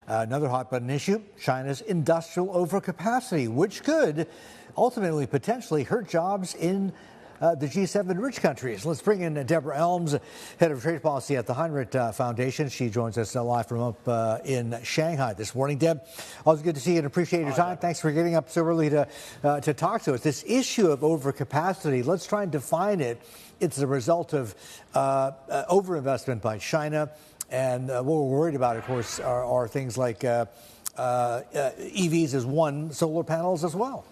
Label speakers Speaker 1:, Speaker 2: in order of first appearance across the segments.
Speaker 1: Another hot button issue, China's industrial overcapacity, which could ultimately potentially hurt jobs in the G7 rich countries. Let's bring in Deborah Elms, head of trade policy at the Hinrich Foundation. She joins us live from up in Shanghai this morning. Deb, always good to see you and appreciate your time. Thanks for getting up so early to talk to us. This issue of overcapacity, let's try and define it. It's the result of overinvestment by China. And what we're worried about, of course, are things like EVs as one, solar panels as well.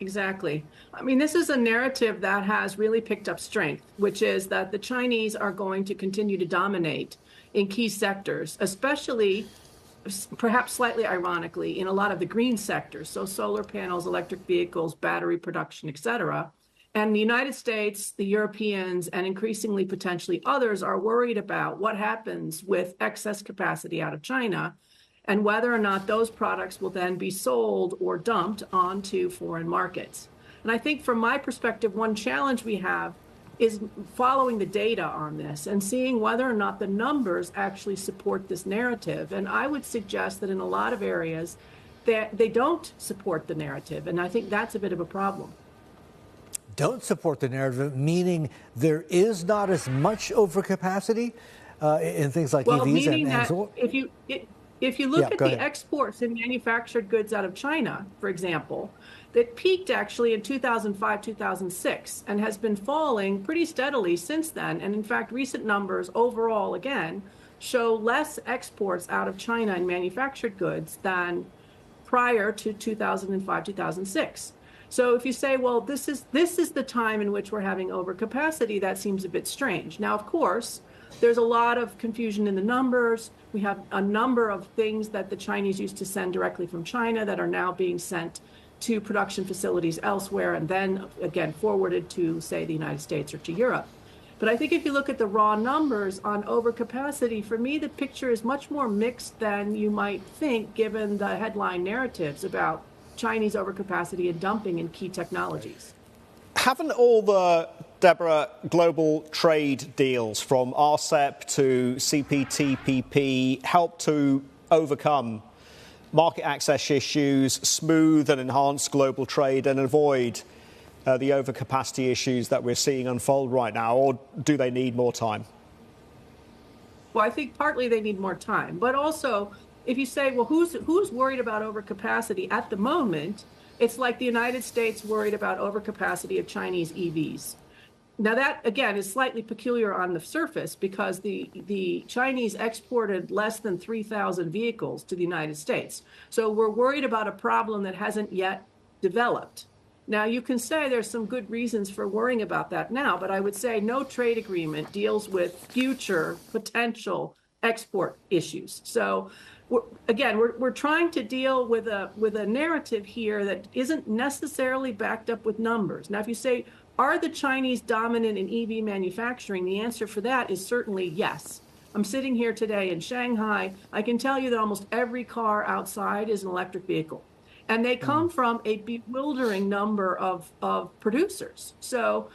Speaker 2: Exactly. I mean, this is a narrative that has really picked up strength, which is that the Chinese are going to continue to dominate in key sectors, especially, perhaps slightly ironically, in a lot of the green sectors, so solar panels, electric vehicles, battery production, et cetera. And the United States, the Europeans, and increasingly potentially others are worried about what happens with excess capacity out of China and whether or not those products will then be sold or dumped onto foreign markets. And I think from my perspective, one challenge we have is following the data on this and seeing whether or not the numbers actually support this narrative. And I would suggest that in a lot of areas that they don't support the narrative. And I think that's a bit of a problem.
Speaker 1: Don't support the narrative, meaning there is not as much overcapacity in things like EVs
Speaker 2: meaning
Speaker 1: and
Speaker 2: that
Speaker 1: so on?
Speaker 2: If you look at the exports in manufactured goods out of China, for example, that peaked actually in 2005, 2006, and has been falling pretty steadily since then. And in fact, recent numbers overall, again, show less exports out of China in manufactured goods than prior to 2005, 2006. So if you say, well, this is the time in which we're having overcapacity, that seems a bit strange. Now, of course, there's a lot of confusion in the numbers. We have a number of things that the Chinese used to send directly from China that are now being sent to production facilities elsewhere and then, again, forwarded to, say, the United States or to Europe. But I think if you look at the raw numbers on overcapacity, for me, the picture is much more mixed than you might think, given the headline narratives about Chinese overcapacity and dumping in key technologies.
Speaker 3: Haven't all the, Deborah, global trade deals from RCEP to CPTPP helped to overcome market access issues, smooth and enhance global trade and avoid the overcapacity issues that we're seeing unfold right now, or do they need more time?
Speaker 2: Well, I think partly they need more time, but also if you say, well, who's worried about overcapacity at the moment, it's like the United States worried about overcapacity of Chinese EVs. Now that, again, is slightly peculiar on the surface because the Chinese exported less than 3,000 vehicles to the United States. So we're worried about a problem that hasn't yet developed. Now, you can say there's some good reasons for worrying about that now, but I would say no trade agreement deals with future potential export issues. So we're trying to deal with a narrative here that isn't necessarily backed up with numbers. Now, if you say, are the Chinese dominant in EV manufacturing? The answer for that is certainly yes. I'm sitting here today in Shanghai. I can tell you that almost every car outside is an electric vehicle. And they come from a bewildering number of producers. So,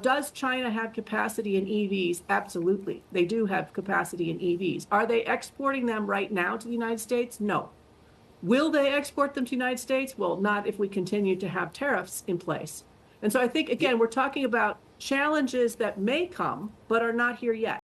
Speaker 2: does China have capacity in EVs? Absolutely. They do have capacity in EVs. Are they exporting them right now to the United States? No. Will they export them to the United States? Well, not if we continue to have tariffs in place. And so I think, again, we're talking about challenges that may come, but are not here yet.